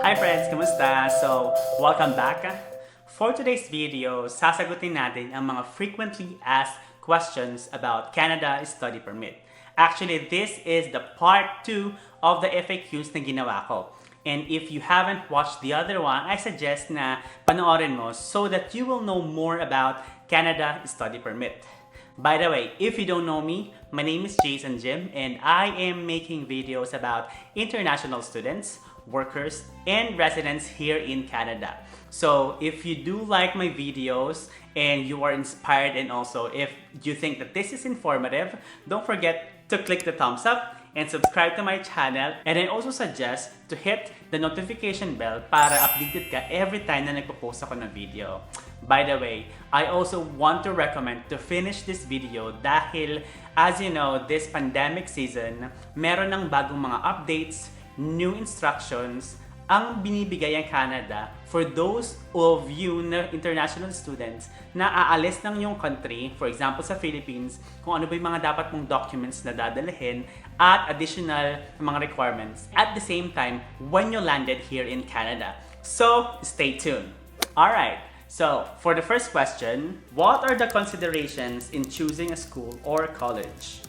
Hi friends! Kamusta? So, welcome back. For today's video, sasagutin natin ang mga frequently asked questions about Canada Study Permit. Actually, this is the part 2 of the FAQs na ginawa ko. And if you haven't watched the other one, I suggest na panoorin mo so that you will know more about Canada Study Permit. By the way, if you don't know me, my name is Jason Jim and I am making videos about international students, workers, and residents here in Canada. So if you do like my videos and you are inspired and also if you think that this is informative, don't forget to click the thumbs up and subscribe to my channel. And I also suggest to hit the notification bell para updated ka every time na nagpo-post ako ng video. By the way, I also want to recommend to finish this video dahil as you know, this pandemic season, meron ng bagong mga updates, new instructions ang binibigay ang Canada for those of you na international students na aalis ng yung country, for example sa Philippines, kung ano ba yung mga dapat mong documents na dadalhin at additional mga requirements at the same time when you landed here in Canada. So, stay tuned. Alright, so for the first question, what are the considerations in choosing a school or college?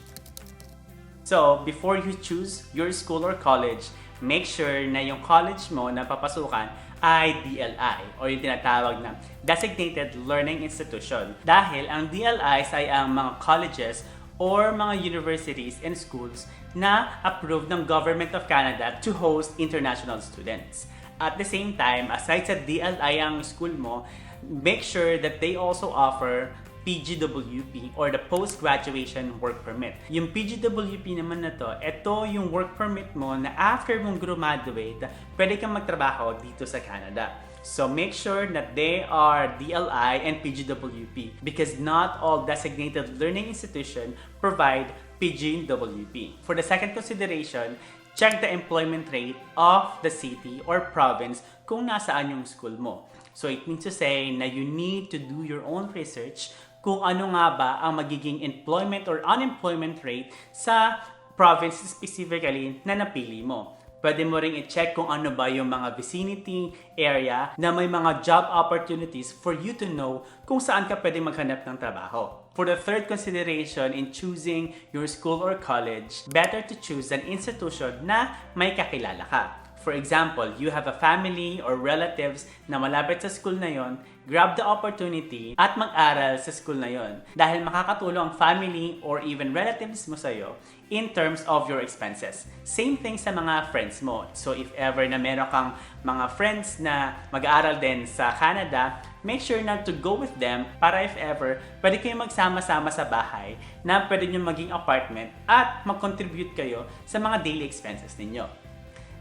So, before you choose your school or college, make sure na yung college mo na papasukan ay DLI o yung tinatawag na Designated Learning Institution. Dahil ang DLIs ay ang mga colleges or mga universities and schools na approved ng Government of Canada to host international students. At the same time, aside sa DLI ang school mo, make sure that they also offer PGWP or the Postgraduation Work Permit. Yung PGWP naman na to, ito yung work permit mo na after mong graduate, pwede kang magtrabaho dito sa Canada. So make sure that they are DLI and PGWP because not all designated learning institutions provide PGWP. For the second consideration, check the employment rate of the city or province kung nasaan yung school mo. So it means to say na you need to do your own research kung ano nga ba ang magiging employment or unemployment rate sa province specifically na napili mo. Pwede mo ring i-check kung ano ba yung mga vicinity area na may mga job opportunities for you to know kung saan ka pwede maghanap ng trabaho. For the third consideration in choosing your school or college, better to choose an institution na may kakilala ka. For example, you have a family or relatives na malapit sa school na yon, grab the opportunity at mag-aral sa school na yon. Dahil makakatulong ang family or even relatives mo sa'yo in terms of your expenses. Same thing sa mga friends mo. So if ever na meron kang mga friends na mag-aaral din sa Canada, make sure na to go with them para if ever, pwede kayong magsama-sama sa bahay na pwede nyo maging apartment at mag-contribute kayo sa mga daily expenses ninyo.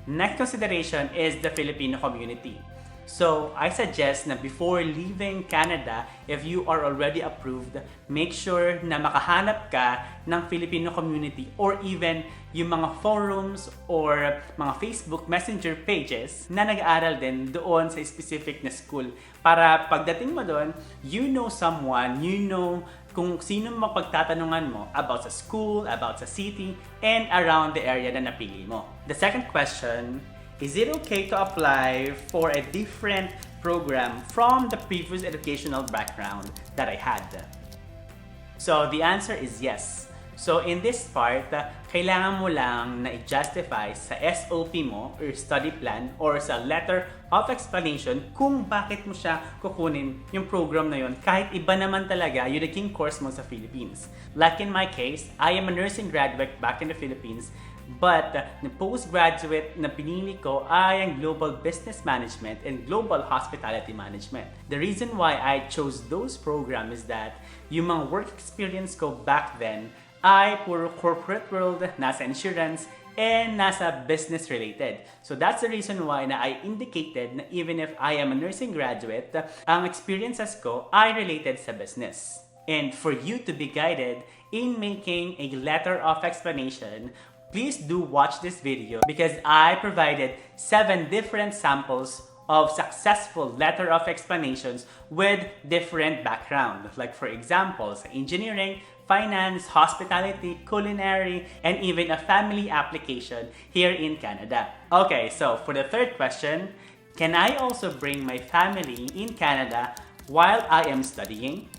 Next consideration is the Filipino community. So, I suggest na before leaving Canada, if you are already approved, make sure na makahanap ka ng Filipino community or even yung mga forums or mga Facebook Messenger pages na nag-aaral din doon sa specific na school. Para pagdating mo doon, you know someone, you know kung sino mapagtatanungan mo about sa school, about sa city, and around the area na napili mo. The second question, is it okay to apply for a different program from the previous educational background that I had? So the answer is yes. So in this part, kailangan mo lang na i-justify sa SOP mo or study plan or sa letter of explanation kung bakit mo siya kukunin yung program na yun kahit iba naman talaga yung naging course mo sa Philippines. Like in my case, I am a nursing graduate back in the Philippines but the postgraduate na pinili ko ay ang Global Business Management and Global Hospitality Management. The reason why I chose those programs is that yung mga work experience ko back then ay puro corporate world, nasa insurance, and nasa business related. So that's the reason why na I indicated na even if I am a nursing graduate, ang experiences ko ay related sa business. And for you to be guided in making a letter of explanation, please do watch this video because I provided 7 different samples of successful letter of explanations with different background. Like for example, sa engineering, finance, hospitality, culinary, and even a family application here in Canada. Okay, so for the third question, can I also bring my family in Canada while I am studying?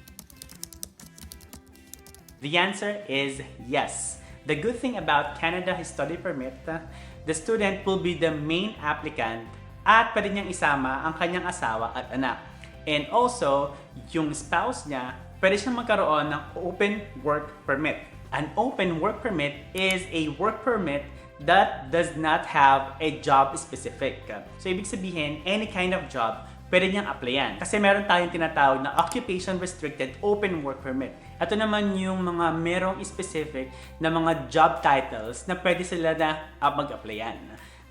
The answer is yes. The good thing about Canada Study Permit, the student will be the main applicant at pwede niyang isama ang kanyang asawa at anak. And also, yung spouse niya, pwede siyang magkaroon ng open work permit. An open work permit is a work permit that does not have a job specific. So, ibig sabihin, any kind of job, pwede niyang applyan. Kasi meron tayong tinatawag na occupation restricted open work permit. Ito naman yung mga merong specific na mga job titles na pwede sila na mag-applyan.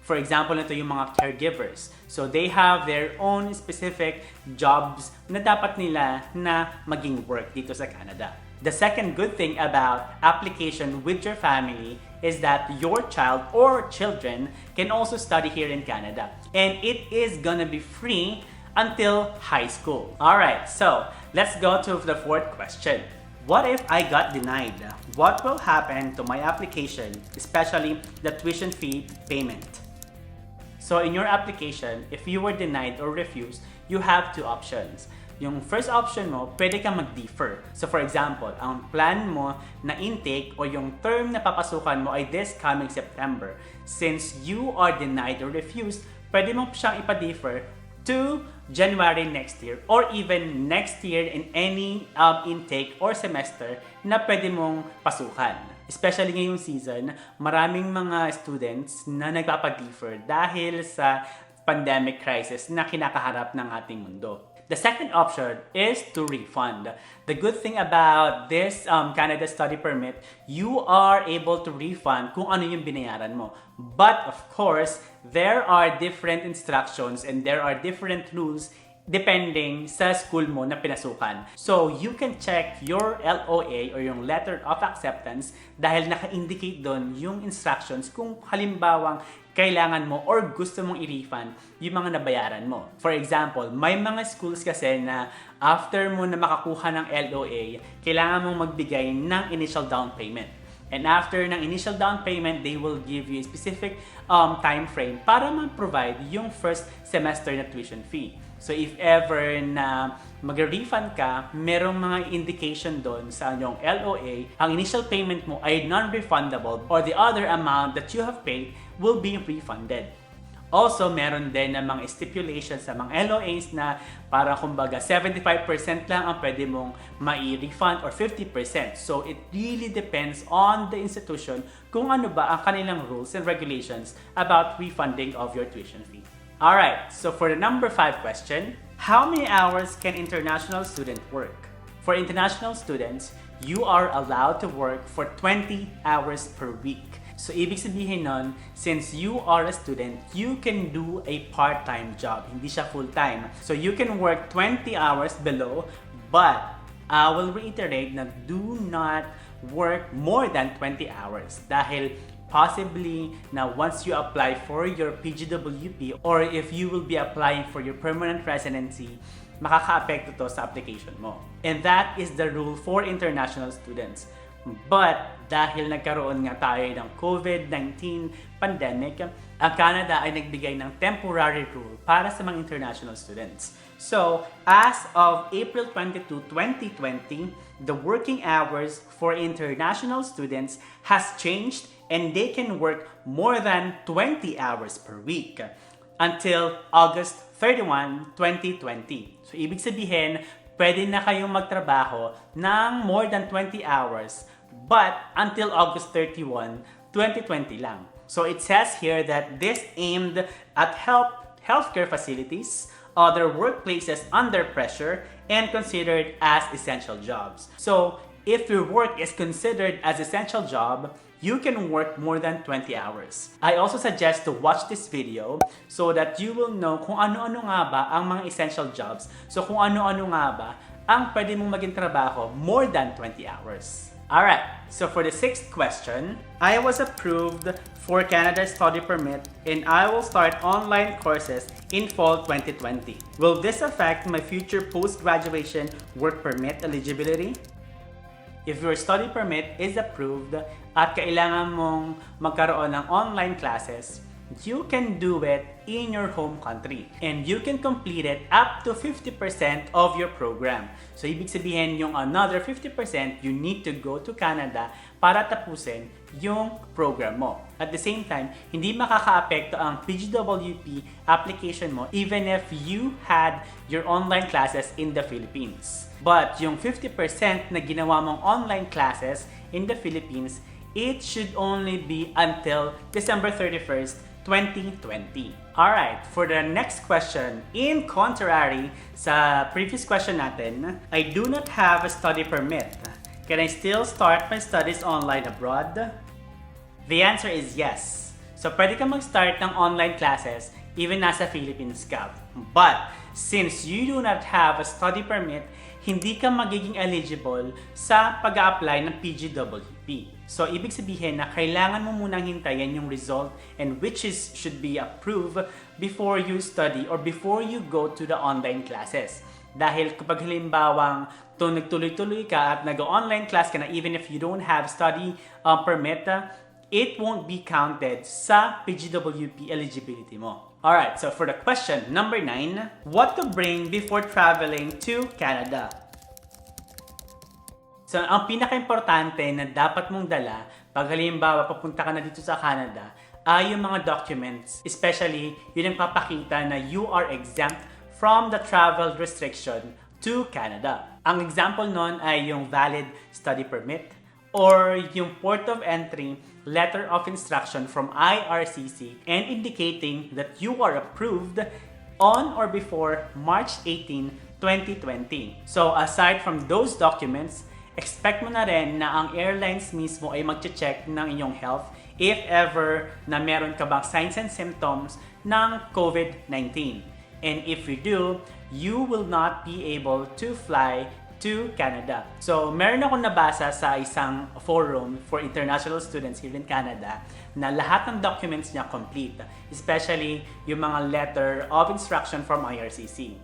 For example, ito yung mga caregivers. So they have their own specific jobs na dapat nila na maging work dito sa Canada. The second good thing about application with your family is that your child or children can also study here in Canada. And it is gonna be free until high school. Alright, so let's go to the fourth question. What if I got denied? What will happen to my application, especially the tuition fee payment? So in your application, if you were denied or refused, you have two options. Yung first option mo, pwede kang mag-defer. So for example, ang plan mo na intake o yung term na papasukan mo ay this coming September. Since you are denied or refused, pwede mo siyang ipa-defer to January next year or even next year in any intake or semester na pwede mong pasukan. Especially ngayong season, maraming mga students na nagpapa-defer dahil sa pandemic crisis na kinakaharap ng ating mundo. The second option is to refund. The good thing about this Canada Study Permit, you are able to refund kung ano yung binayaran mo. But of course, there are different instructions and there are different rules depending sa school mo na pinasukan. So, you can check your LOA or yung Letter of Acceptance dahil naka-indicate doon yung instructions kung halimbawang kailangan mo or gusto mong i-refund yung mga nabayaran mo. For example, may mga schools kasi na after mo na makakuha ng LOA, kailangan mong magbigay ng initial down payment. And after ng initial down payment, they will give you a specific time frame para ma-provide yung first semester na tuition fee. So if ever na mag-refund ka, merong mga indication doon sa inyong LOA, ang initial payment mo ay non-refundable or the other amount that you have paid will be refunded. Also, meron din na mga stipulations sa mga LOAs na para kumbaga 75% lang ang pwede mong mai-refund or 50%. So it really depends on the institution kung ano ba ang kanilang rules and regulations about refunding of your tuition fee. Alright, so for the number 5 question, how many hours can international student work? For international students, you are allowed to work for 20 hours per week. So ibig sabihin nun, since you are a student, you can do a part-time job, hindi siya full-time. So you can work 20 hours below, but I will reiterate na do not work more than 20 hours dahil possibly na once you apply for your PGWP or if you will be applying for your permanent residency, makaka-apekto to sa application mo. And that is the rule for international students. But dahil nagkaroon nga tayo ng COVID-19 pandemic, ang Canada ay nagbigay ng temporary rule para sa mga international students. So, as of April 22, 2020, the working hours for international students has changed and they can work more than 20 hours per week until August 31, 2020. So, ibig sabihin, pwede na kayong magtrabaho ng more than 20 hours but until August 31, 2020 lang. So, it says here that this aimed at healthcare facilities, other workplaces under pressure, and considered as essential jobs. So, if your work is considered as essential job, you can work more than 20 hours. I also suggest to watch this video so that you will know kung ano-ano nga ba ang mga essential jobs. So kung ano-ano nga ba ang pwede mong maging trabaho more than 20 hours. Alright, so for the 6th question, I was approved for Canada Study Permit and I will start online courses in fall 2020. Will this affect my future post-graduation work permit eligibility? if your study permit is approved at kailangan mong magkaroon ng online classes, you can do it in your home country. And you can complete it up to 50% of your program. So, ibig sabihin yung another 50%, you need to go to Canada para tapusin yung program mo. At the same time, hindi makaka-apekto ang PGWP application mo even if you had your online classes in the Philippines. But yung 50% na ginawa mong online classes in the Philippines, it should only be until December 31st, 2020. Alright, for the next question, in contrary sa previous question natin, I do not have a study permit. Can I still start my studies online abroad? The answer is yes. So, pwede ka mag-start ng online classes even nasa Philippines ka. But, since you do not have a study permit, hindi ka magiging eligible sa pag-a-apply ng PGWP. So, ibig sabihin na kailangan mo munang hintayin yung result and which should be approved before you study or before you go to the online classes. Dahil kapag halimbawang nagtuloy-tuloy ka at nag-online class ka na even if you don't have study permit, it won't be counted sa PGWP eligibility mo. Alright, so for the question number 9, what to bring before traveling to Canada? So, ang pinaka-importante na dapat mong dala pag halimbawa papunta ka na dito sa Canada ay yung mga documents, especially yun ang papakita na you are exempt from the travel restriction to Canada. Ang example nun ay yung valid study permit or yung port of entry letter of instruction from IRCC and indicating that you are approved on or before March 18, 2020. So, aside from those documents, expect mo na rin na ang airlines mismo ay mag-check ng inyong health if ever na meron ka bang signs and symptoms ng COVID-19. And if you do, you will not be able to fly to Canada. So, meron akong nabasa sa isang forum for international students here in Canada na lahat ng documents niya complete, especially yung mga letter of instruction from IRCC.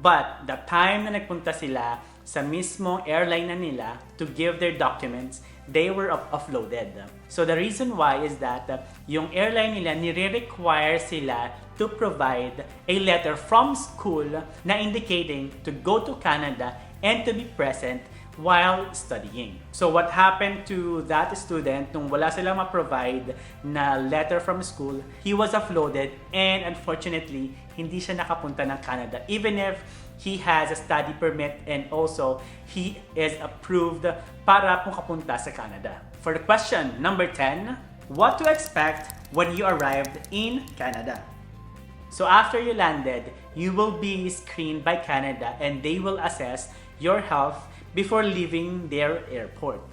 But, the time na nagpunta sila sa mismong airline na nila to give their documents, they were offloaded. So the reason why is that yung airline nila nire-require sila to provide a letter from school na indicating to go to Canada and to be present while studying. So what happened to that student nung wala silang ma-provide na letter from school, he was offloaded and unfortunately, hindi siya nakapunta ng Canada even if he has a study permit and also he is approved para makapunta sa Canada. For the question number 10, what to expect when you arrived in Canada? So after you landed, you will be screened by Canada and they will assess your health before leaving their airport.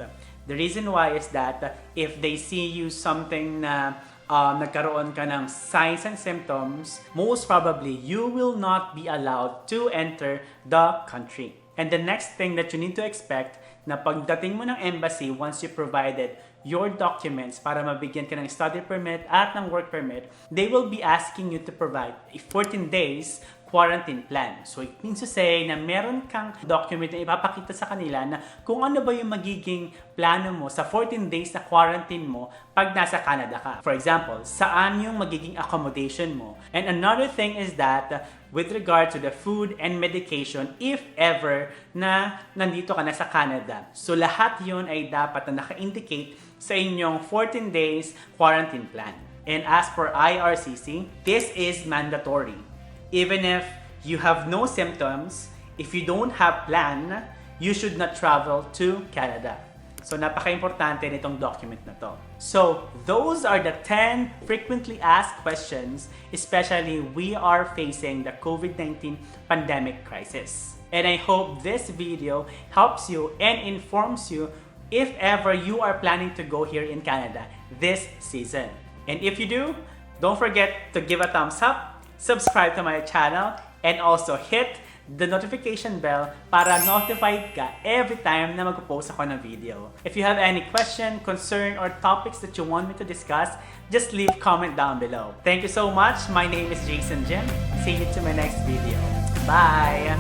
The reason why is that if they see you something na nagkaroon ka ng signs and symptoms, most probably you will not be allowed to enter the country. And the next thing that you need to expect na pagdating mo ng embassy, once you provided your documents para mabigyan ka ng study permit at ng work permit, they will be asking you to provide a 14 days quarantine plan. So, it means to say na meron kang document na ipapakita sa kanila na kung ano ba yung magiging plano mo sa 14 days na quarantine mo pag nasa Canada ka. For example, saan yung magiging accommodation mo. And another thing is that with regard to the food and medication, if ever na nandito ka na sa Canada. So, lahat yun ay dapat na naka-indicate sa inyong 14 days quarantine plan. And as for IRCC, this is mandatory. Even if you have no symptoms, if you don't have plan, you should not travel to Canada. So, napaka-importante nitong document na to. So, those are the 10 frequently asked questions, especially we are facing the COVID-19 pandemic crisis. And I hope this video helps you and informs you if ever you are planning to go here in Canada this season. And if you do, don't forget to give a thumbs up, subscribe to my channel, and also hit the notification bell para notified ka every time na mag-post ako ng video. If you have any question, concern, or topics that you want me to discuss, just leave comment down below. Thank you so much. My name is Jason Jim. See you to my next video. Bye!